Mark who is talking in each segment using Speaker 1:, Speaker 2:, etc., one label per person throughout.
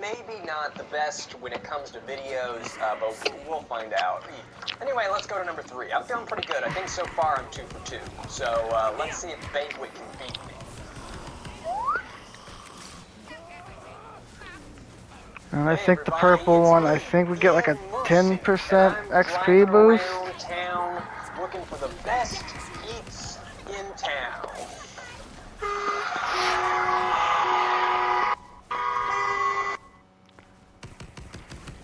Speaker 1: maybe not the best when it comes to videos, but we'll find out. Anyway, let's go to number 3. I'm feeling pretty good. I think so far I'm 2 for 2. So let's see if Banquet can beat me.
Speaker 2: And I think the purple one, I think we get like a 10% XP boost.
Speaker 1: Town looking for the best eats in town.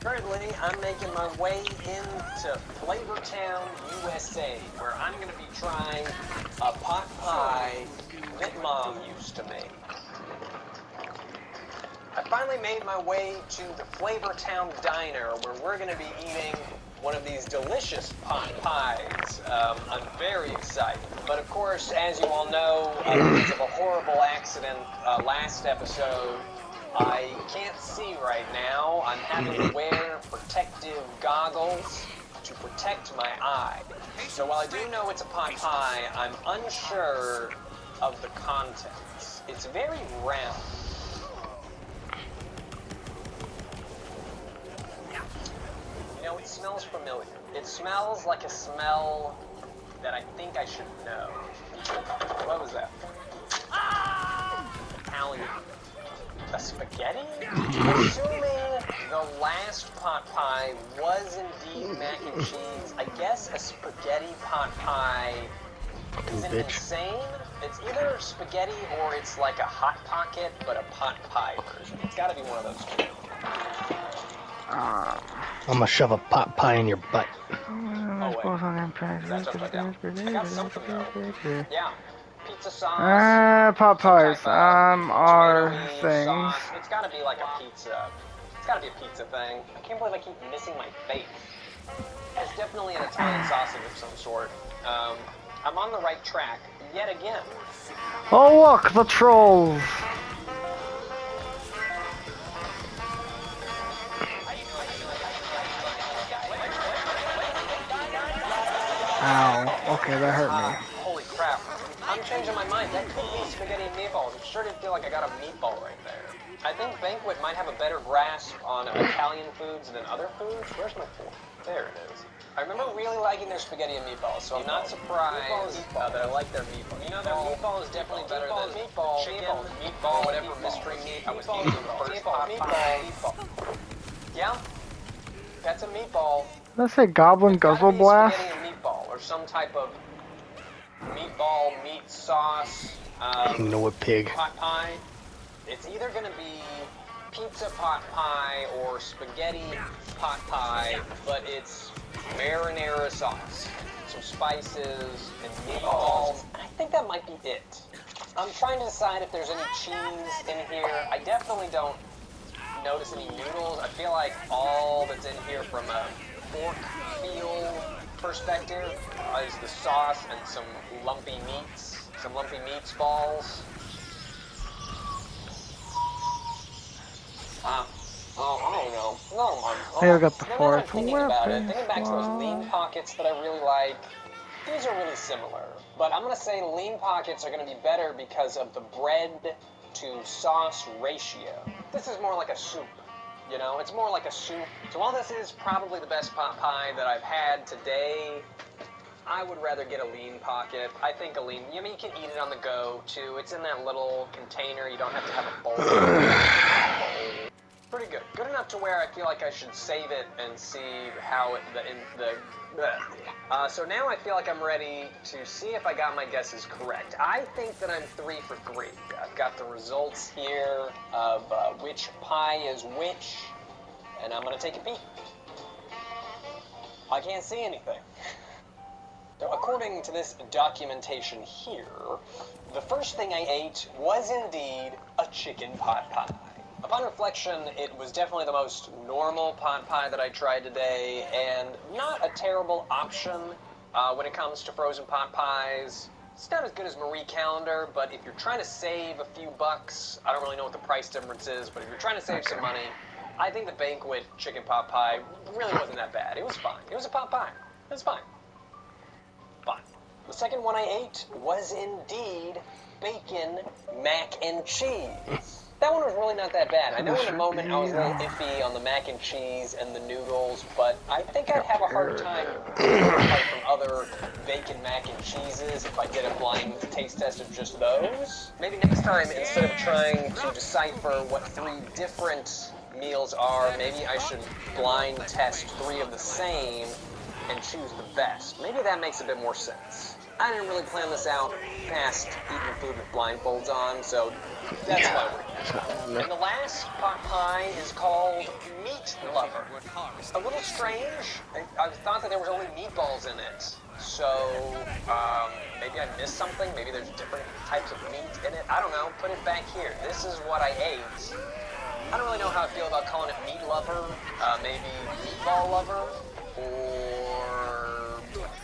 Speaker 1: Currently, I'm making my way into Flavortown, USA, where I'm going to be trying a pot pie that Mom used to make. I finally made my way to the Flavortown Diner, where we're going to be eating one of these delicious pot pies. I'm very excited. But of course, as you all know, because of a horrible accident last episode, I can't see right now. I'm having to wear protective goggles to protect my eye. So while I do know it's a pot pie, I'm unsure of the contents. It's very round. You know, it smells familiar. It smells like a smell that I think I should know. What was that? Italian. A spaghetti? Assuming the last pot pie was indeed mac and cheese, I guess a spaghetti pot pie isn't insane. It's either spaghetti or it's like a Hot Pocket, but a pot pie version. It's gotta be one of those two.
Speaker 3: I'm gonna shove a pot pie in your butt.
Speaker 1: Oh, wait. That's upside down. I got something though. Yeah. Pizza sauce.
Speaker 2: Pot pies. Are
Speaker 1: Tomato-y
Speaker 2: things.
Speaker 1: sauce. It's gotta be like a pizza. It's gotta be a pizza thing. I can't believe I keep missing my face. It's definitely an Italian sausage of some sort. I'm on the right track yet again.
Speaker 2: Oh look, the trolls. Ow. Okay, that hurt me.
Speaker 1: Holy crap. I'm changing my mind. That could be spaghetti and meatballs. It sure did feel like I got a meatball right there. I think Banquet might have a better grasp on Italian foods than other foods. Where's my fork? There it is. I remember really liking their spaghetti and meatballs, so I'm not surprised that I like their meatballs. You know, their meatball is definitely better than chicken, meatball, whatever mystery meat I was eating the first meatball. Yeah, that's a meatball.
Speaker 2: Let's say Goblin Guzzle Blast.
Speaker 1: Spaghetti and meatball, or some type of meatball, meat sauce,
Speaker 3: No, a pig.
Speaker 1: pot pie. It's either going to be pizza pot pie or spaghetti pot pie, but it's marinara sauce, some spices, and meatballs. I think that might be it. I'm trying to decide if there's any cheese in here. I definitely don't notice any noodles. I feel like all that's in here from a fork feel perspective is the sauce and some lumpy meats balls. I don't know.
Speaker 2: Here we got the
Speaker 1: Now that I'm
Speaker 2: fourth
Speaker 1: thinking about it,
Speaker 2: weapon
Speaker 1: thinking back to those lean pockets that I really like, these are really similar. But I'm going to say lean pockets are going to be better because of the bread to sauce ratio. This is more like a soup. You know, it's more like a soup. So while this is probably the best pot pie that I've had today, I would rather get a lean pocket. I think a lean, I mean, you can eat it on the go, too. It's in that little container. You don't have to have a bowl. Pretty good. Good enough to where I feel like I should save it and see how so now I feel like I'm ready to see if I got my guesses correct. I think that I'm 3 for 3. I've got the results here of which pie is which, and I'm going to take a peek. I can't see anything. So according to this documentation here, the first thing I ate was indeed a chicken pot pie. Upon reflection, it was definitely the most normal pot pie that I tried today, and not a terrible option when it comes to frozen pot pies. It's not as good as Marie Calendar, but if you're trying to save a few bucks, I don't really know what the price difference is, but if you're trying to save some money, I think the Banquet chicken pot pie really wasn't that bad. It was fine. It was a pot pie. It was fine. But the second one I ate was indeed bacon mac and cheese. That one was really not that bad. I know in the
Speaker 2: Should
Speaker 1: moment I was a little
Speaker 2: be,
Speaker 1: iffy on the mac and cheese and the noodles, but I think I'd have a hard time apart from other bacon mac and cheeses if I did a blind taste test of just those. Maybe next time, instead of trying to decipher what 3 different meals are, maybe I should blind test 3 of the same and choose the best. Maybe that makes a bit more sense. I didn't really plan this out past eating food with blindfolds on, so that's why we're here. And the last pot pie is called Meat Lover. A little strange. I thought that there was only meatballs in it. So, maybe I missed something. Maybe there's different types of meat in it. I don't know. Put it back here. This is what I ate. I don't really know how I feel about calling it Meat Lover. Maybe Meatball Lover, or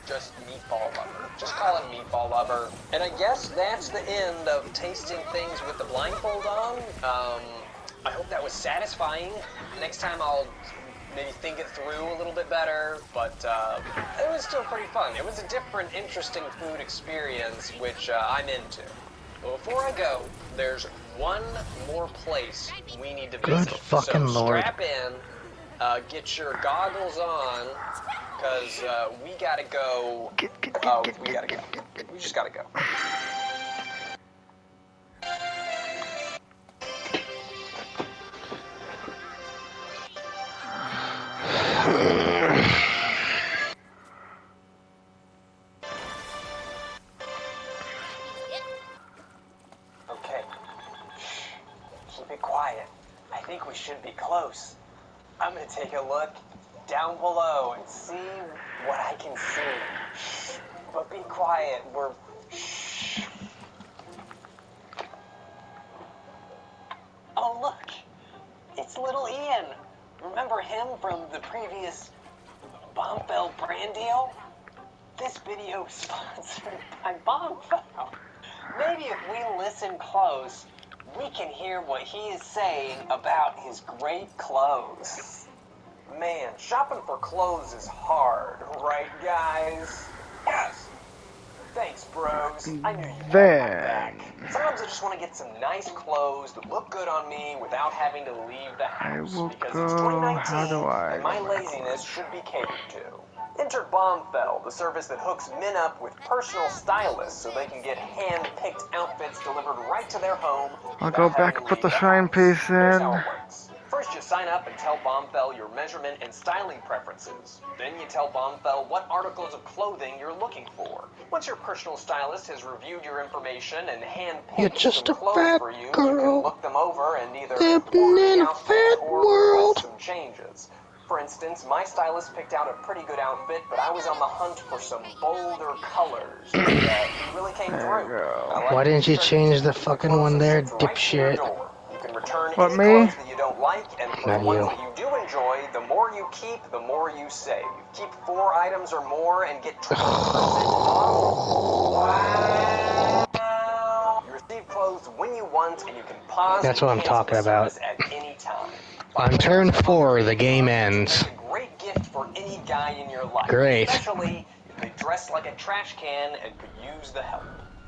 Speaker 1: just Meatball Lover. Just call it Meatball Lover. And I guess that's the end of tasting things with the blindfold on. I hope that was satisfying. Next time I'll maybe think it through a little bit better, but it was still pretty fun. It was a different, interesting food experience, which I'm into. But before I go, there's one more place we need to visit.
Speaker 3: Good fucking
Speaker 1: so
Speaker 3: lord.
Speaker 1: strap in, get your goggles on, because we gotta go. We gotta go. We just gotta go. Okay. Keep it quiet. I think we should be close. I'm gonna take a look down below and see what I can see. But be quiet. We're... Shh. Oh, look. It's little Ian. Remember him from the previous Bombfell brand deal? This video is sponsored by Bombfell. Maybe if we listen close, we can hear what he is saying about his great clothes. Man, shopping for clothes is hard, right, guys? Yes. Thanks, bros. I knew you'd have my back. Sometimes I just want to get some nice clothes that look good on me without having to leave the house.
Speaker 2: will
Speaker 1: Because
Speaker 2: go.
Speaker 1: it's 2019,
Speaker 2: How do I
Speaker 1: and my
Speaker 2: go
Speaker 1: laziness should be catered to. Enter Bombfell, the service that hooks men up with personal stylists so they can get hand-picked outfits delivered right to their home.
Speaker 2: I'll go back and put the shrine piece
Speaker 1: Here's how
Speaker 2: in.
Speaker 1: it works. First, you sign up and tell Bombfell your measurement and styling preferences. Then you tell Bombfell what articles of clothing you're looking for. Once your personal stylist has reviewed your information and
Speaker 3: You're
Speaker 1: hand-picked
Speaker 3: just
Speaker 1: some
Speaker 3: a
Speaker 1: clothes
Speaker 3: fat
Speaker 1: for you, you
Speaker 3: girl.
Speaker 1: can look them over and either
Speaker 3: Living
Speaker 1: order
Speaker 3: in
Speaker 1: the
Speaker 3: a
Speaker 1: outfit
Speaker 3: fat
Speaker 1: or
Speaker 3: world.
Speaker 1: request some changes. For instance, my stylist picked out a pretty good outfit, but I was on the hunt for some bolder colors. And he really came
Speaker 2: There
Speaker 1: through.
Speaker 2: you go.
Speaker 3: Why didn't you change the fucking one there, dipshit?
Speaker 1: You can return
Speaker 2: What,
Speaker 1: any
Speaker 2: me?
Speaker 1: clothes that you don't like, and for
Speaker 3: Not
Speaker 1: the ones
Speaker 3: you.
Speaker 1: that you do enjoy, the more you keep, the more you save. Keep 4 items or more and get 20% off. Wow! You receive clothes when you want, and you can pause
Speaker 3: That's
Speaker 1: and
Speaker 3: what I'm
Speaker 1: cancel
Speaker 3: talking
Speaker 1: the
Speaker 3: about.
Speaker 1: service at any time.
Speaker 3: On turn 4, the game ends.
Speaker 1: It's a great gift for any guy in your life.
Speaker 3: Great.
Speaker 1: Especially if they dress like a trash can and could use the help.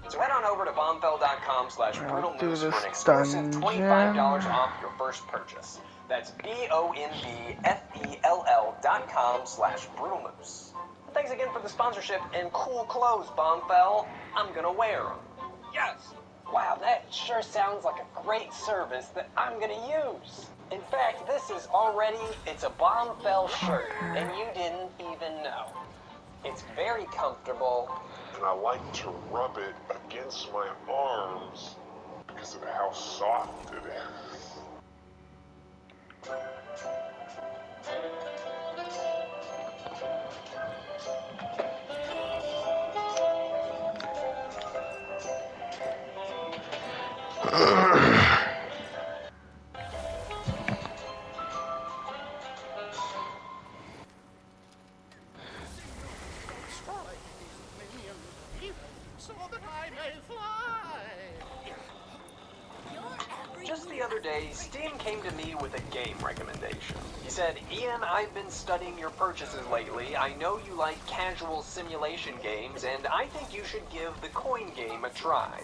Speaker 1: So head on over to bombfell.com/brutalmoose for an exclusive $25 off your first purchase. That's BOMBFELL.com/brutalmoose. Thanks again for the sponsorship and cool clothes, Bombfell. I'm gonna wear them. Yes. Wow, that sure sounds like a great service that I'm gonna use. In fact, it's a Bombfell shirt, and you didn't even know. It's very comfortable.
Speaker 4: And I like to rub it against my arms because of how soft it is.
Speaker 1: Just the other day, Steam came to me with a game recommendation. He said said, Ian, I've been studying your purchases lately. I know you like casual simulation games, and I think you should give the coin game a try.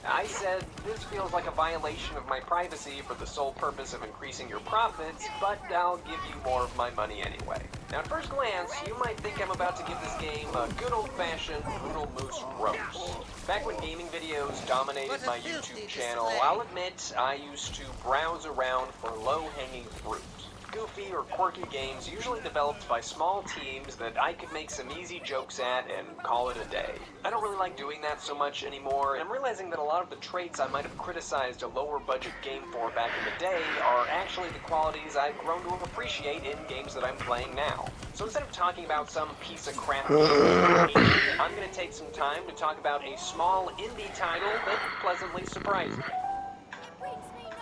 Speaker 1: I said, this feels like a violation of my privacy for the sole purpose of increasing your profits, but I'll give you more of my money anyway. Now, at first glance, you might think I'm about to give this game a good old-fashioned brutal moose roast. Back when gaming videos dominated my YouTube channel, I'll admit I used to browse around for low-hanging fruit. Goofy or quirky games usually developed by small teams that I could make some easy jokes at and call it a day. I don't really like doing that so much anymore, and I'm realizing that a lot of the traits I might have criticized a lower budget game for back in the day are actually the qualities I've grown to appreciate in games that I'm playing now. So instead of talking about some piece of crap game, I'm going to take some time to talk about a small indie title that pleasantly surprised me.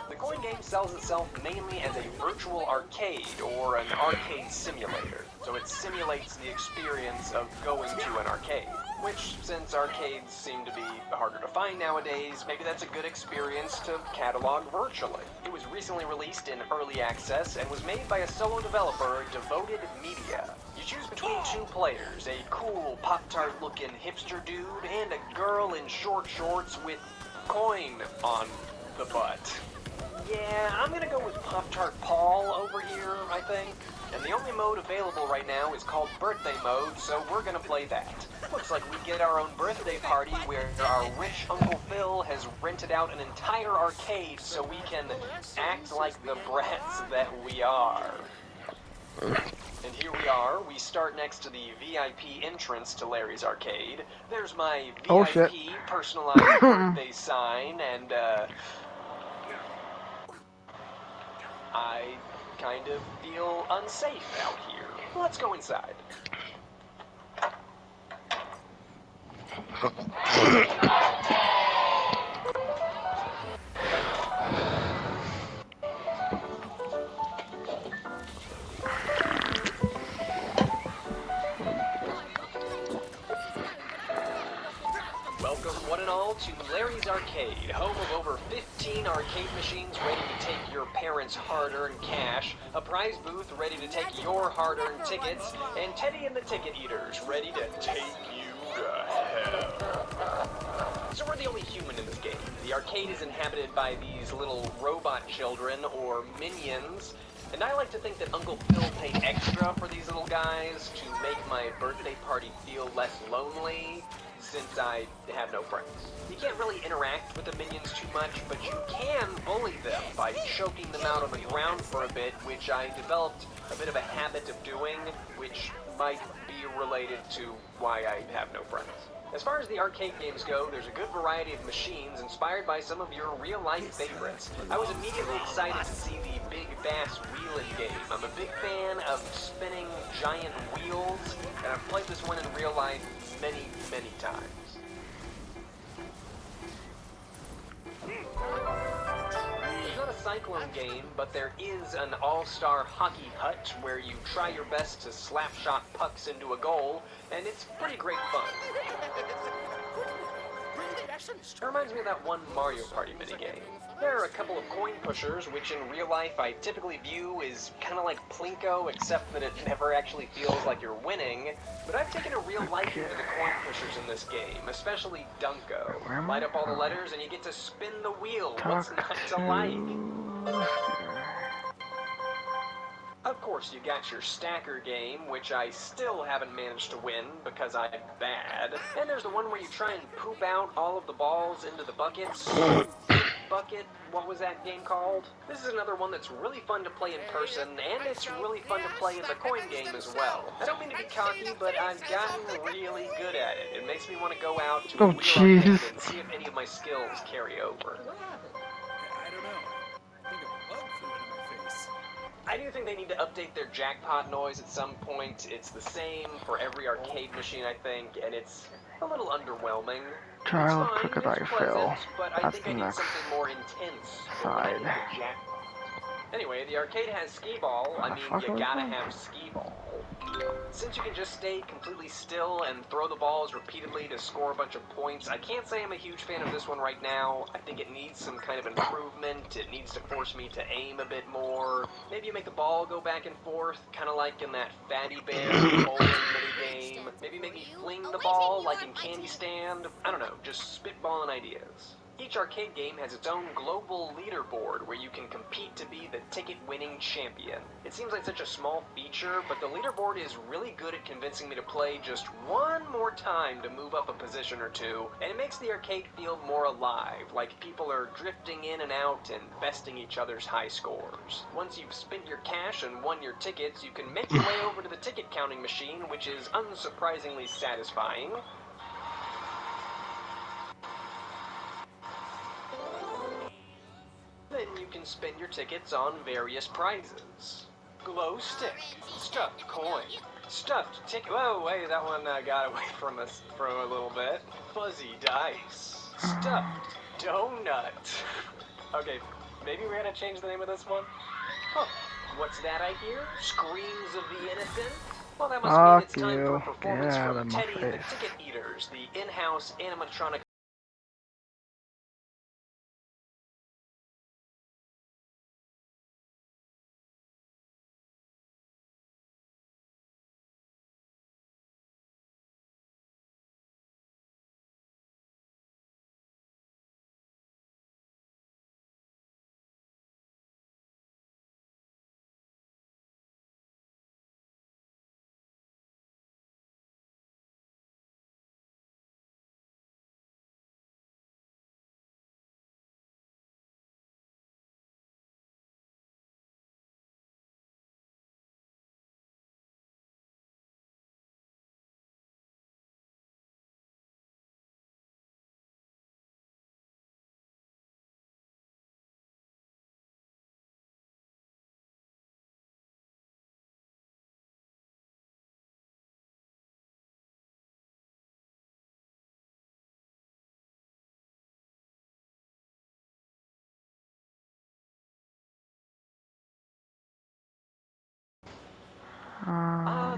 Speaker 1: The coin game sells itself mainly as a virtual arcade or an arcade simulator, so it simulates the experience of going to an arcade. Which, since arcades seem to be harder to find nowadays, maybe that's a good experience to catalog virtually. It was recently released in early access and was made by a solo developer, Devoted Media. You choose between two players, a cool Pop-Tart looking hipster dude and a girl in short shorts with coin on the butt. Yeah, I'm gonna go with Pop-Tart Paul over here, I think. And the only mode available right now is called Birthday Mode, so we're gonna play that. Looks like we get our own birthday party where our rich Uncle Phil has rented out an entire arcade so we can act like the brats that we are. And here we are. We start next to the VIP entrance to Larry's Arcade. There's my VIP personalized birthday sign, and, I kind of feel unsafe out here. Let's go inside. Welcome, one and all, to Larry's Arcade, home of over 15 arcade machines ready to take your parents' hard-earned cash, a prize booth ready to take your hard-earned tickets, and Teddy and the Ticket Eaters ready to take you to hell. So we're the only human in this game. The arcade is inhabited by these little robot children, or minions, and I like to think that Uncle Phil paid extra for these little guys to make my birthday party feel less lonely, since I have no friends. You can't really interact with the minions too much, but you can bully them by choking them out on the ground for a bit, which I developed a bit of a habit of doing, which might be related to why I have no friends. As far as the arcade games go, there's a good variety of machines inspired by some of your real-life favorites. I was immediately excited to see the Big Bass Wheelin' game. I'm a big fan of spinning giant wheels, and I've played this one in real life many, many times. It's not a Cyclone game, but there is an all-star hockey hut where you try your best to slap shot pucks into a goal, and it's pretty great fun. It reminds me of that one Mario Party minigame. There are a couple of coin pushers, which in real life I typically view as kind of like Plinko, except that it never actually feels like you're winning. But I've taken a real liking to the coin pushers in this game, especially Dunko. Light up all the letters and you get to spin the wheel. What's not to like? Of course, you got your stacker game, which I still haven't managed to win because I'm bad. And there's the one where you try and poop out all of the balls into the buckets. Bucket, what was that game called? This is another one that's really fun to play in person, and it's really fun to play in the coin game as well. I don't mean to be cocky, but I've gotten really good at it. It makes me want to go out to a real arcade and see if any of my skills carry over. I do think they need to update their jackpot noise at some point. It's the same for every arcade machine, I think, and it's a little underwhelming.
Speaker 2: Trial of Crocodile Phil.
Speaker 1: But I
Speaker 2: That's
Speaker 1: think
Speaker 2: the
Speaker 1: I need
Speaker 2: next
Speaker 1: something more intense
Speaker 2: side.
Speaker 1: than the jackpot. Anyway, the arcade has skee ball. I mean, you gotta have skee ball. Since you can just stay completely still and throw the balls repeatedly to score a bunch of points, I can't say I'm a huge fan of this one right now. I think it needs some kind of improvement. It needs to force me to aim a bit more. Maybe you make the ball go back and forth, kind of like in that Fatty Bear bowling minigame. Maybe make me fling the ball like in Candy Stand. I don't know, just spitballing ideas. Each arcade game has its own global leaderboard where you can compete to be the ticket-winning champion. It seems like such a small feature, but the leaderboard is really good at convincing me to play just one more time to move up a position or two, and it makes the arcade feel more alive, like people are drifting in and out and besting each other's high scores. Once you've spent your cash and won your tickets, you can make your way over to the ticket counting machine, which is unsurprisingly satisfying. Then you can spend your tickets on various prizes. Glow stick, stuffed coin, stuffed ticket. Whoa, wait, that one got away from us for a little bit. Fuzzy dice, stuffed donut. Okay, maybe we're gonna change the name of this one. Huh. What's that I hear? Screams of the innocent? Well, that must mean it's time for a performance
Speaker 2: Get out
Speaker 1: from
Speaker 2: of my
Speaker 1: Teddy and the
Speaker 2: face.
Speaker 1: Ticket Eaters, the in-house animatronic.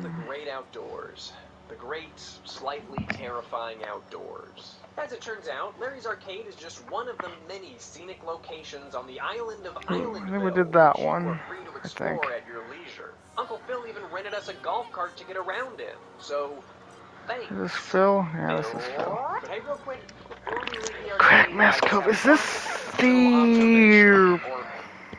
Speaker 1: The great outdoors. The great, slightly terrifying outdoors. As it turns out, Larry's Arcade is just one of the many scenic locations on the island of
Speaker 2: I think we
Speaker 1: Islandville,
Speaker 2: did that
Speaker 1: which you are
Speaker 2: one.
Speaker 1: free to
Speaker 2: I think.
Speaker 1: explore at your leisure. Uncle Phil even rented us a golf cart to get around in, so thanks.
Speaker 2: Is this Phil? Yeah, this is Phil.
Speaker 1: But hey, real quick, before we leave the
Speaker 2: Crack
Speaker 1: arcade,
Speaker 2: Mask
Speaker 1: I just
Speaker 2: Cove.
Speaker 1: have
Speaker 2: Is this
Speaker 1: one little observation,
Speaker 2: the...
Speaker 1: or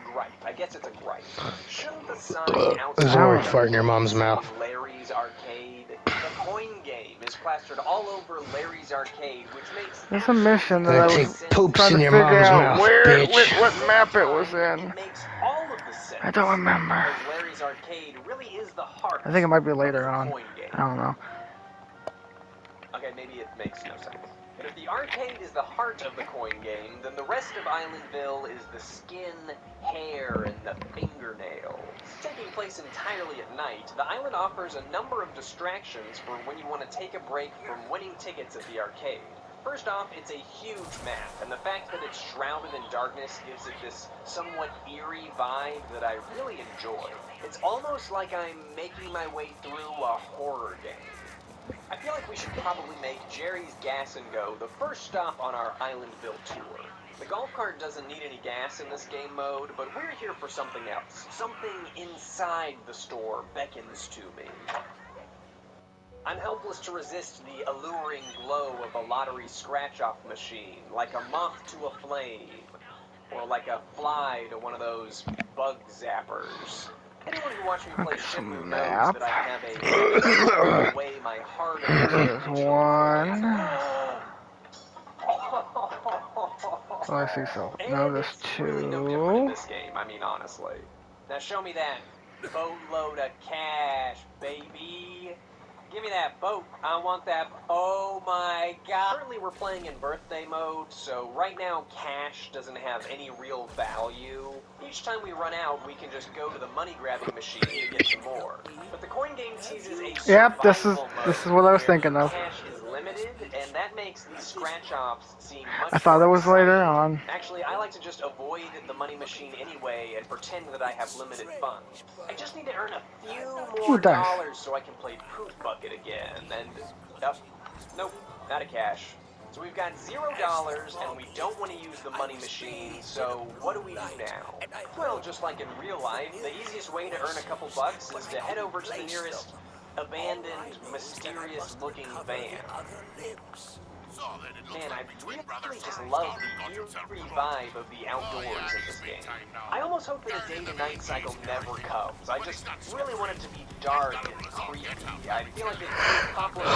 Speaker 1: gripe. I guess it's a gripe. Shouldn't the sign outside
Speaker 3: Zorg
Speaker 2: Ow.
Speaker 3: fart in your mom's
Speaker 1: say
Speaker 3: mouth.
Speaker 1: Larry's Arcade? The coin game is plastered all over Larry's Arcade, which makes
Speaker 2: There's a mission that
Speaker 3: Gonna
Speaker 2: I
Speaker 1: absolutely
Speaker 3: take
Speaker 2: was
Speaker 1: sense.
Speaker 3: poops
Speaker 2: trying
Speaker 3: in
Speaker 2: to
Speaker 3: your
Speaker 2: figure
Speaker 3: mom's
Speaker 2: out
Speaker 3: mouth,
Speaker 2: where,
Speaker 3: bitch.
Speaker 2: what
Speaker 1: At the
Speaker 2: map
Speaker 1: same
Speaker 2: it was
Speaker 1: time,
Speaker 2: in.
Speaker 1: it makes all of the sense.
Speaker 2: I don't remember.
Speaker 1: Because Larry's Arcade really is the heart
Speaker 2: I think it might be
Speaker 1: of
Speaker 2: later
Speaker 1: the
Speaker 2: on.
Speaker 1: coin game.
Speaker 2: I don't know.
Speaker 1: Okay, maybe it makes no sense. But if the arcade is the heart of the coin game, then the rest of Islandville is the skin, hair, and the fingernails. Taking place entirely at night, the island offers a number of distractions for when you want to take a break from winning tickets at the arcade. First off, it's a huge map, and the fact that it's shrouded in darkness gives it this somewhat eerie vibe that I really enjoy. It's almost like I'm making my way through a horror game. I feel like we should probably make Jerry's Gas and Go the first stop on our Islandville tour. The golf cart doesn't need any gas in this game mode, but we're here for something else. Something inside the store beckons to me. I'm helpless to resist the alluring glow of a lottery scratch-off machine, like a moth to a flame, or like a fly to one of those bug zappers. Anyone who watched me play
Speaker 2: Okay, some
Speaker 1: Shenmue knows
Speaker 2: map.
Speaker 1: that I have a way my hard-earned
Speaker 2: There's one. Oh, I see so. Now
Speaker 1: And
Speaker 2: there's
Speaker 1: it's really no different in
Speaker 2: two.
Speaker 1: this game, I mean honestly. Now show me that boatload of cash, baby. Give me that boat. I want that. Oh my god. Currently we're playing in birthday mode, so right now cash doesn't have any real value. Each time we run out, we can just go to the money grabbing machine to get some more. But the coin game teases a
Speaker 2: Yep, this is
Speaker 1: survival
Speaker 2: what I
Speaker 1: mode
Speaker 2: was
Speaker 1: where
Speaker 2: thinking of.
Speaker 1: cash is limited limited, and that makes these scratch-offs seem much
Speaker 2: I thought
Speaker 1: more
Speaker 2: it was later
Speaker 1: exciting.
Speaker 2: on.
Speaker 1: Actually, I like to just avoid the money machine anyway and pretend that I have limited funds. I just need to earn a few more
Speaker 2: Ooh, dice.
Speaker 1: dollars so I can play Poop Bucket again, and... nope, out of cash. So we've got $0, and we don't want to use the money machine, so what do we do now? Well, just like in real life, the easiest way to earn a couple bucks is to head over to the nearest abandoned, mysterious-looking van. Man, I really just love the eerie vibe of the outdoors in this game. I almost hope that a day-to-night cycle never comes. I just really want it to be dark and creepy. I feel like it could populate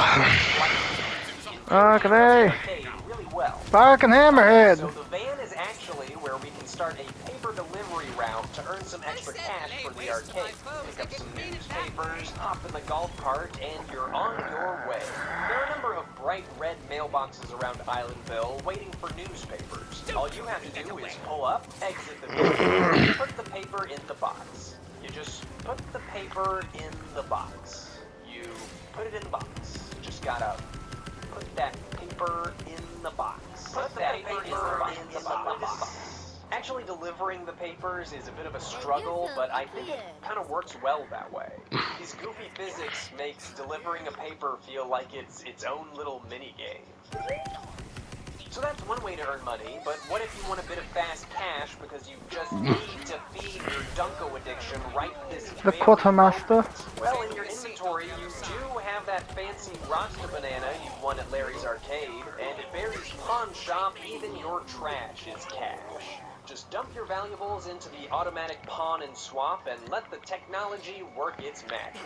Speaker 2: Okay.
Speaker 1: really well.
Speaker 2: Fucking hammerhead.
Speaker 1: So the van is actually where we can start a paper delivery route to earn some extra cash for the arcade. Pick up some newspapers, hop in the golf cart, and you're on your way. There are a number of bright red mailboxes around Islandville waiting for newspapers. All you have to do is pull up, exit the vehicle, and put the paper in the box. You just put the paper in the box. You put it in the box. You just gotta put that paper in the box. Put that paper in the box. Actually delivering the papers is a bit of a struggle, but I think it kind of works well that way. These goofy physics makes delivering a paper feel like it's its own little mini-game. So that's one way to earn money, but what if you want a bit of fast cash because you just need to feed your Dunko addiction right this
Speaker 2: The
Speaker 1: very
Speaker 2: quartermaster.
Speaker 1: moment? Well, in your inventory, you do have that fancy Rasta banana you won at Larry's Arcade, and at Barry's pawn shop, even your trash is cash. Just dump your valuables into the automatic pawn and swap and let the technology work its magic.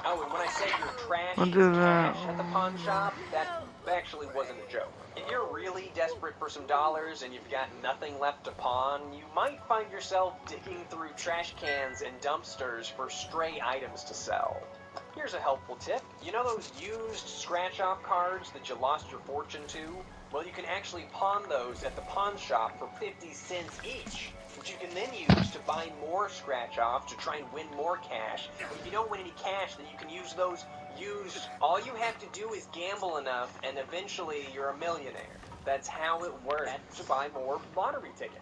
Speaker 1: Oh, and when I said your trash
Speaker 2: What
Speaker 1: is
Speaker 2: is
Speaker 1: cash
Speaker 2: that?
Speaker 1: at the pawn shop, that actually wasn't a joke. If you're really desperate for some dollars and you've got nothing left to pawn, you might find yourself digging through trash cans and dumpsters for stray items to sell. Here's a helpful tip. You know those used scratch-off cards that you lost your fortune to? Well, you can actually pawn those at the pawn shop for 50 cents each, which you can then use to buy more scratch-offs to try and win more cash. And if you don't win any cash, then you can use those used. All you have to do is gamble enough, and eventually you're a millionaire. That's how it works to buy more lottery tickets.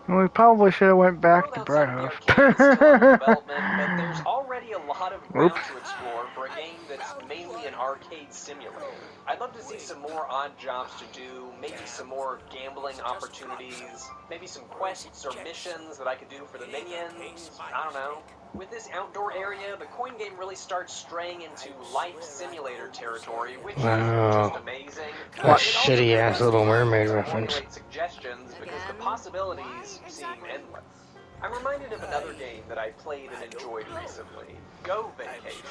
Speaker 2: We probably should have went back to
Speaker 1: The world
Speaker 2: Bright
Speaker 1: outside the arcade is still under
Speaker 2: House.
Speaker 1: development, but there's already a lot of ground
Speaker 2: Oops.
Speaker 1: to explore for a game that's mainly an arcade simulator. I'd love to see some more odd jobs to do, maybe some more gambling opportunities, maybe some quests or missions that I could do for the minions, I don't know. With this outdoor area, the coin game really starts straying into life simulator territory, which is
Speaker 3: Wow.
Speaker 1: just amazing.
Speaker 3: A
Speaker 1: But it also
Speaker 3: shitty-ass
Speaker 1: makes
Speaker 3: Little
Speaker 1: it
Speaker 3: Mermaid
Speaker 1: easy to
Speaker 3: reference.
Speaker 1: formulate suggestions because the possibilities seem endless. I'm reminded of another game that I played and enjoyed recently, Go Vacation.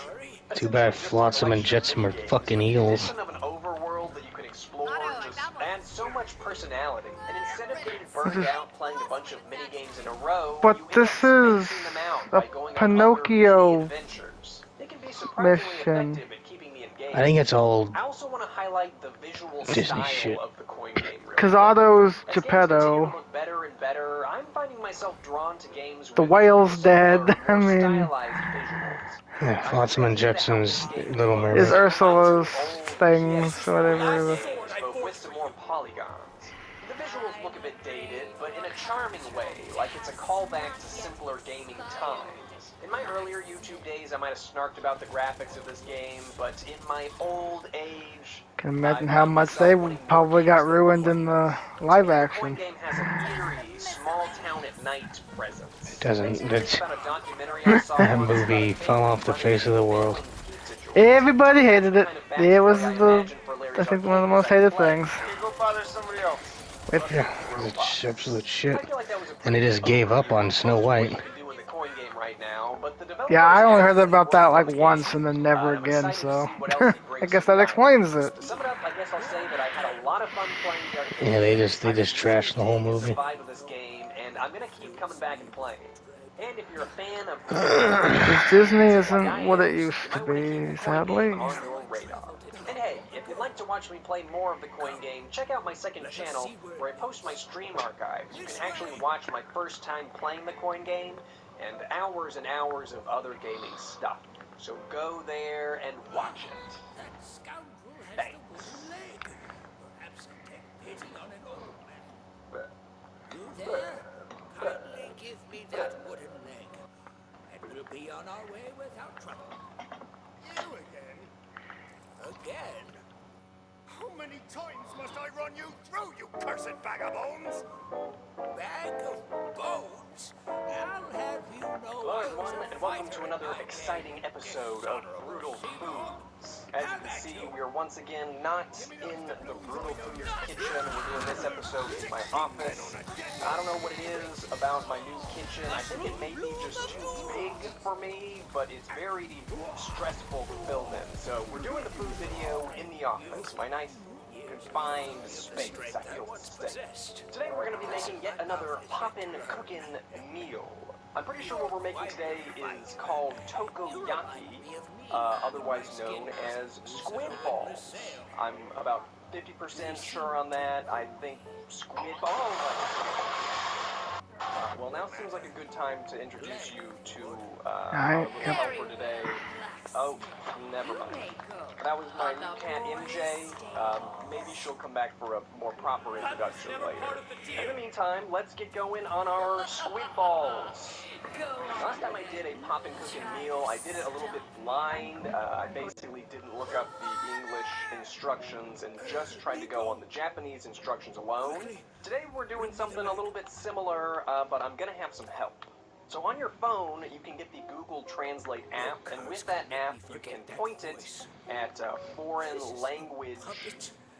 Speaker 3: Too bad
Speaker 1: Essentially just a
Speaker 3: Flotsam and
Speaker 1: collection of
Speaker 3: Jetsam are
Speaker 1: minigames,
Speaker 3: fucking
Speaker 1: but the
Speaker 3: eels.
Speaker 1: addition of an overworld that you can explore just adds so much personality. And instead of getting burned out playing a bunch of minigames in a row,
Speaker 2: But
Speaker 1: you end
Speaker 2: this
Speaker 1: up
Speaker 2: is
Speaker 1: spacing them out
Speaker 2: a
Speaker 1: by going on
Speaker 2: Pinocchio
Speaker 1: other mini adventures. It can be surprisingly
Speaker 2: mission.
Speaker 1: effective at keeping me engaged.
Speaker 3: I think it's all
Speaker 1: I also want to highlight the visual
Speaker 3: Disney
Speaker 1: style
Speaker 3: shit.
Speaker 1: of the coin game. Really
Speaker 2: Cause
Speaker 1: quick.
Speaker 2: Otto's
Speaker 1: As games continue to
Speaker 2: Geppetto.
Speaker 1: look better and better, I'm finding myself drawn to games
Speaker 2: The
Speaker 1: with
Speaker 2: whale's
Speaker 1: similar,
Speaker 2: dead. I
Speaker 1: more
Speaker 2: mean,
Speaker 1: stylized visuals.
Speaker 3: yeah,
Speaker 1: I'm
Speaker 3: Flotsam and
Speaker 1: really into how this
Speaker 3: Jetsam's
Speaker 1: game
Speaker 3: Little
Speaker 1: looks.
Speaker 2: is
Speaker 3: Mermaid.
Speaker 1: It reminds me
Speaker 2: Ursula's
Speaker 1: of old
Speaker 2: things,
Speaker 1: PS3
Speaker 2: whatever.
Speaker 1: games, but with some more polygons. The visuals look a bit dated, but in a charming way, like it's a callback to simpler gaming times. In my earlier YouTube days, I might have snarked about the graphics of this game, but in my old age,
Speaker 2: Can imagine
Speaker 1: I
Speaker 2: how
Speaker 1: found
Speaker 2: much
Speaker 1: myself
Speaker 2: they
Speaker 1: wanting more
Speaker 2: probably
Speaker 1: games
Speaker 2: got
Speaker 1: that
Speaker 2: ruined
Speaker 1: look
Speaker 2: in
Speaker 1: like
Speaker 2: the live
Speaker 1: the coin
Speaker 2: action.
Speaker 1: game has an eerie, small town at night presence.
Speaker 3: It doesn't.
Speaker 1: Makes me
Speaker 3: That's
Speaker 1: think about a documentary I saw
Speaker 3: that
Speaker 1: once about a
Speaker 3: movie fell
Speaker 1: family
Speaker 3: off the
Speaker 1: running
Speaker 3: face of the
Speaker 1: a
Speaker 3: world.
Speaker 1: failing pizza joint.
Speaker 2: Everybody hated it.
Speaker 1: Kind of
Speaker 2: It was
Speaker 1: backstory I
Speaker 2: the,
Speaker 1: imagine for Larry's
Speaker 2: I think, one of the
Speaker 1: Arcade
Speaker 2: most
Speaker 1: as I
Speaker 2: hated
Speaker 1: play.
Speaker 2: things.
Speaker 1: Here, go bother somebody else.
Speaker 2: With,
Speaker 3: Yeah, it's absolute shit.
Speaker 1: I feel like that was a
Speaker 3: And they just gave up on Snow White.
Speaker 1: What you can do in the coin game right now, but the developers
Speaker 2: yeah, I only
Speaker 1: have
Speaker 2: heard
Speaker 1: been
Speaker 2: about that like
Speaker 1: working
Speaker 2: once
Speaker 1: on
Speaker 2: and then
Speaker 1: it.
Speaker 2: never
Speaker 1: I'm
Speaker 2: again,
Speaker 1: excited to
Speaker 2: so
Speaker 1: see what else he
Speaker 2: I
Speaker 1: brings
Speaker 2: guess
Speaker 1: to
Speaker 2: that
Speaker 1: life.
Speaker 2: explains it.
Speaker 1: To sum it up, I guess I'll say that I had a lot of fun playing the arcade.
Speaker 3: Yeah, they just
Speaker 1: I
Speaker 3: trashed the whole
Speaker 1: really dig
Speaker 3: movie.
Speaker 1: the vibe of this game, and I'm gonna keep coming back and playing. And if you're a fan of
Speaker 2: Disney
Speaker 1: like I
Speaker 2: isn't what
Speaker 1: am,
Speaker 2: it used
Speaker 1: you
Speaker 2: to
Speaker 1: might want to keep
Speaker 2: be,
Speaker 1: the coin
Speaker 2: sadly.
Speaker 1: game on your radar. And hey, if you'd like to watch watch me play more of the coin game, check out my second channel where I post my stream archives. You can actually watch my first time playing the coin game and hours of other gaming stuff. So go there and watch it. Thanks.
Speaker 5: Perhaps take pity on an old man. You there? Kindly give me that wooden leg, and we'll be on our way without trouble.
Speaker 6: You again?
Speaker 5: Again?
Speaker 6: How many times must I run you through, you cursed vagabonds?
Speaker 5: Bag of bones? I'll have you know.
Speaker 1: Hello everyone, and welcome to another exciting episode of Brutal Foods. As you can see, we are once again not in the Brutal Foods kitchen. We're doing this episode in my office. I don't know what it is about my new kitchen. I think it may be just too big for me, but it's very stressful to film in. So we're doing the food video in the office, my nice confined space, I feel to say. Today we're going to be making yet another poppin' cookin' meal. I'm pretty sure what we're making today is called takoyaki, otherwise known as squid balls. I'm about 50% sure on that. I think squid balls. Well, now seems like a good time to introduce you to our little helper today. Oh, never mind. That was my new cat, MJ. Maybe she'll come back for a more proper introduction later. In the meantime, let's get going on our squid balls. Last time I did a poppin' cookin' meal, I did it a little bit blind. I basically didn't look up the English instructions and just tried to go on the Japanese instructions alone. Today we're doing something a little bit similar, but I'm gonna have some help. So on your phone, you can get the Google Translate app, and with that app, you can point it at a foreign language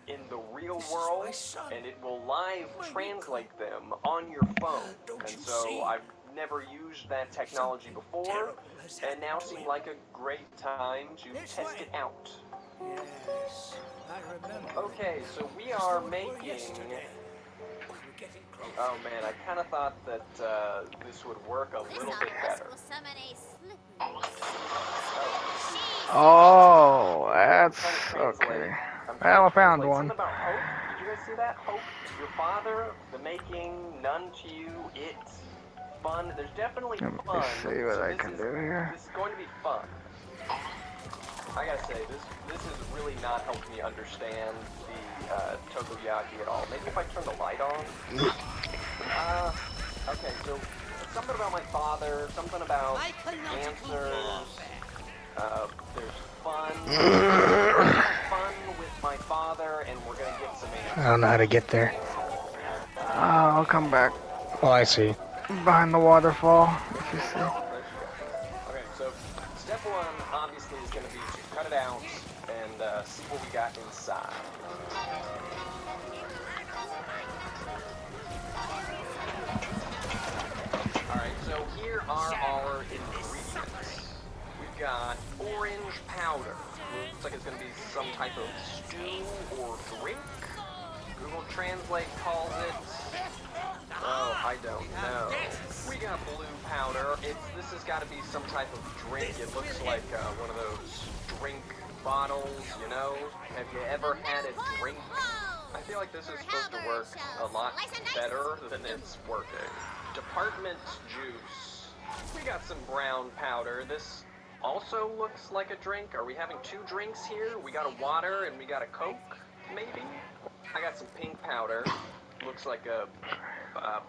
Speaker 1: in the real world, and it will live translate them on your phone. And so I've never used that technology before, and now seemed like a great time to test it out.
Speaker 5: Yes, I remember.
Speaker 1: Okay, so we are making... Oh man, I kind of thought that this would work a little bit better.
Speaker 2: Oh, that's okay. Well, I found one.
Speaker 1: Something about hope. Did you guys see that? Hope, your father, the making, none to you, it, fun. There's definitely
Speaker 2: Let me
Speaker 1: fun.
Speaker 2: see what
Speaker 1: So
Speaker 2: I can do here.
Speaker 1: This is going to be fun. I gotta say, this has really not helped me understand the takoyaki at all. Maybe if I turn the light on. Okay, so something about my father, something about answers. There's fun. Fun with my father, and we're gonna get some answers.
Speaker 3: I don't know how to get there.
Speaker 2: I'll come back
Speaker 3: Oh, I see.
Speaker 2: behind the waterfall. If you see.
Speaker 1: Okay, so step one obviously is gonna be to cut it out and see what we got inside. Alright, so here are our ingredients. We've got orange powder. Looks like it's going to be some type of stew or drink. Google Translate calls it... Oh, I don't know. We got blue powder. This has got to be some type of drink. It looks like one of those drink bottles, you know? Have you ever had a drink? I feel like this is supposed to work a lot better than it's working. Department juice. We got some brown powder. This also looks like a drink. Are we having two drinks here? We got a water and we got a Coke, maybe? I got some pink powder. Looks like a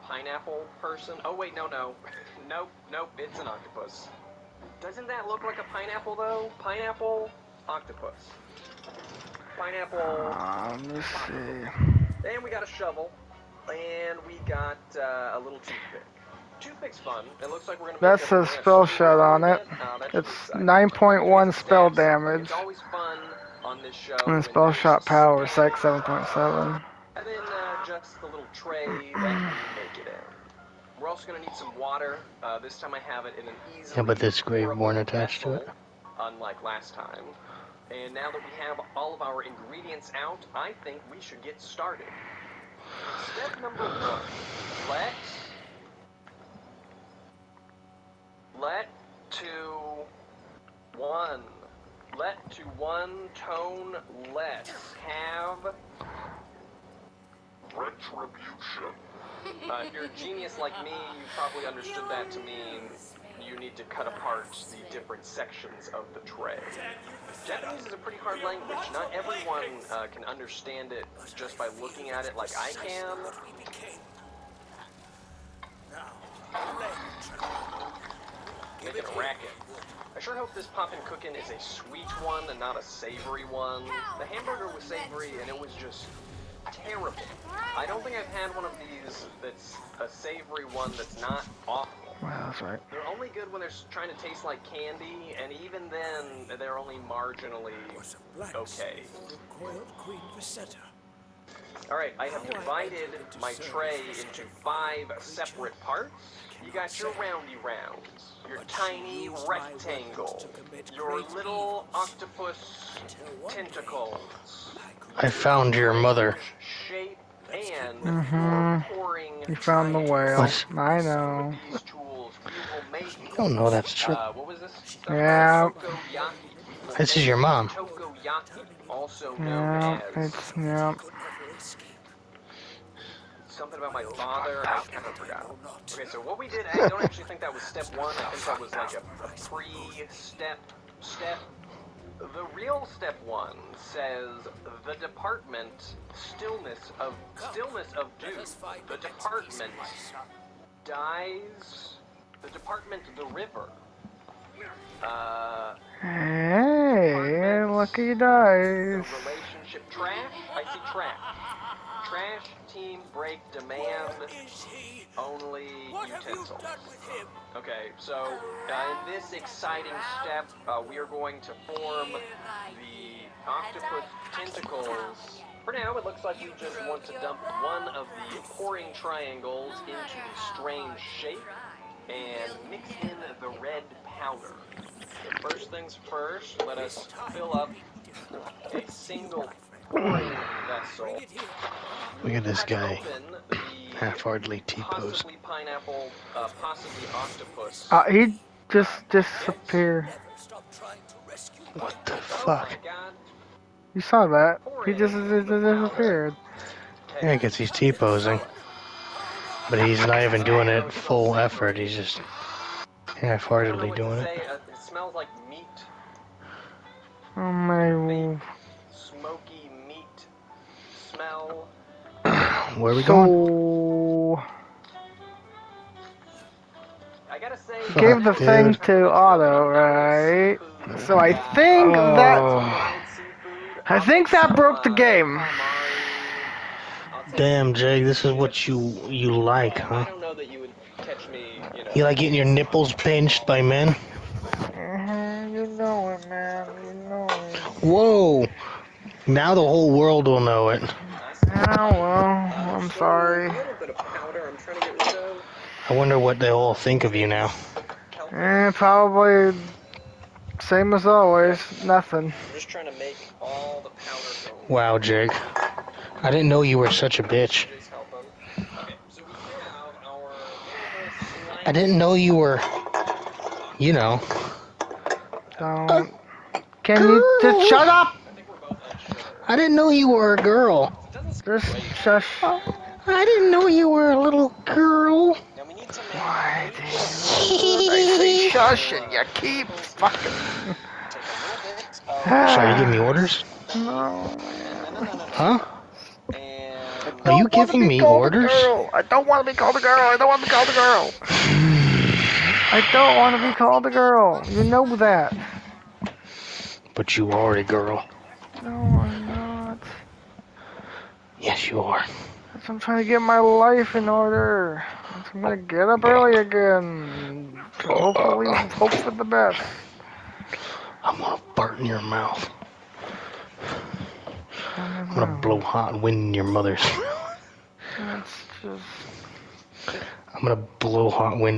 Speaker 1: pineapple person. Oh wait, no. Nope, it's an octopus. Doesn't that look like a pineapple though? Pineapple, octopus. Pineapple.
Speaker 2: Let me see.
Speaker 1: And we got a shovel. And we got a little toothpick. Toothpick's fun. It looks like we're gonna.
Speaker 2: That says spell shot on it. It's 9.1 spell damage.
Speaker 1: It's always fun on this show.
Speaker 2: And spell shot power, Psych 7.7.
Speaker 1: And then just the little tray that you make it in. We're also gonna need some water. This time I have it in an easily
Speaker 3: Yeah, but this grave
Speaker 1: pourable
Speaker 3: worn attached to it.
Speaker 1: vessel, unlike last time. And now that we have all of our ingredients out, I think we should get started. Step number one. let to one tone less. Have.
Speaker 4: Retribution.
Speaker 1: If you're a genius like me, you probably understood that to mean you need to cut apart the different sections of the tray. Japanese is a pretty hard language. Not everyone can understand it just by looking at it like I can. Making a racket. I sure hope this poppin' cookin' is a sweet one and not a savory one. The hamburger was savory and it was just terrible. I don't think I've had one of these that's a savory one that's not awful.
Speaker 2: Wow, that's right.
Speaker 1: They're only good when they're trying to taste like candy, and even then, they're only marginally okay. Alright, I have divided my tray into 5 separate parts. You got your roundy rounds, your tiny rectangle, your little octopus tentacles.
Speaker 3: I found your mother.
Speaker 1: Shape and your pouring
Speaker 2: You found the whale.
Speaker 3: What?
Speaker 2: I know.
Speaker 1: With these tools, we will make,
Speaker 3: I don't know that's true.
Speaker 1: what was this?
Speaker 2: Yeah.
Speaker 1: Tokoyaki.
Speaker 3: This is your mom.
Speaker 1: Tokoyaki, also known
Speaker 2: Yeah,
Speaker 1: as
Speaker 2: it's, yeah.
Speaker 1: something about my father. I kind of forgot. Okay, so what we did, I don't actually think that was step 1. I think that was like a pre-step step. The real step 1 says the department stillness of dew. The department dies. The department the river.
Speaker 2: Hey, lucky
Speaker 1: The
Speaker 2: dice.
Speaker 1: relationship trash. I see trash. Trash team break demand only utensils. Okay, so in this exciting step, we are going to form the octopus tentacles. For now, it looks like we just want to dump one of the pouring triangles into the strange shape and mix in the red powder. So first things first, let us fill up a single pouring vessel.
Speaker 3: Look at this guy.
Speaker 1: Open the
Speaker 3: Half-heartedly T-posed.
Speaker 1: possibly pineapple, possibly octopus.
Speaker 2: He just disappeared.
Speaker 3: What the
Speaker 1: Oh
Speaker 3: fuck?
Speaker 1: my god.
Speaker 2: You saw that. He just disappeared.
Speaker 3: Yeah, because he's T-posing. But he's not even doing it full effort. He's just
Speaker 1: I don't know
Speaker 3: half-heartedly
Speaker 1: what to
Speaker 3: doing
Speaker 1: say.
Speaker 3: it.
Speaker 1: It smells like meat.
Speaker 2: Oh my.
Speaker 1: Vape, smoky meat smell.
Speaker 3: Where are we going?
Speaker 2: So
Speaker 1: I gotta say,
Speaker 3: Fuck,
Speaker 2: gave the thing
Speaker 3: dude.
Speaker 2: to Otto, right? So I think that I think that broke the game.
Speaker 3: Damn, Jake, this is what you like,
Speaker 1: I
Speaker 3: huh?
Speaker 1: don't know that you would catch me, you know.
Speaker 3: You like getting your nipples pinched by men?
Speaker 2: You know it, man. You know it.
Speaker 3: Whoa! Now the whole world will know it.
Speaker 2: Oh well, I'm sorry.
Speaker 1: A little bit of powder I'm trying to get rid of.
Speaker 3: I wonder what they all think of you now.
Speaker 2: Probably same as always. Nothing.
Speaker 1: I'm just trying to make all the powder go.
Speaker 3: Wow, Jake. I didn't know you were such a bitch.
Speaker 1: Okay, so we have our little
Speaker 3: I didn't know you were, you know.
Speaker 2: Don't. Can you just shut up?
Speaker 1: I think we're both unsure.
Speaker 3: I didn't know you were a girl.
Speaker 1: It doesn't
Speaker 2: Just
Speaker 1: great.
Speaker 2: shush.
Speaker 3: I didn't know you were a little girl.
Speaker 1: Now we need to make
Speaker 2: Why do I say shush and you keep fucking.
Speaker 1: take a little bit of
Speaker 3: So are you giving me orders?
Speaker 2: No.
Speaker 1: no.
Speaker 3: Huh?
Speaker 1: And
Speaker 3: Are you giving me orders?
Speaker 2: I don't want to be called a girl. I don't want to be called a girl. I don't want to be called a girl. You know that.
Speaker 3: But you are a girl.
Speaker 2: No, I'm not.
Speaker 3: Yes, you are.
Speaker 2: I'm trying to get my life in order. I'm gonna get up early again. Hopefully, hope for the best.
Speaker 3: I'm gonna fart in your mouth. I'm gonna
Speaker 2: No.
Speaker 3: blow hot wind in your mother's.
Speaker 2: That's just.
Speaker 3: I'm gonna blow hot wind in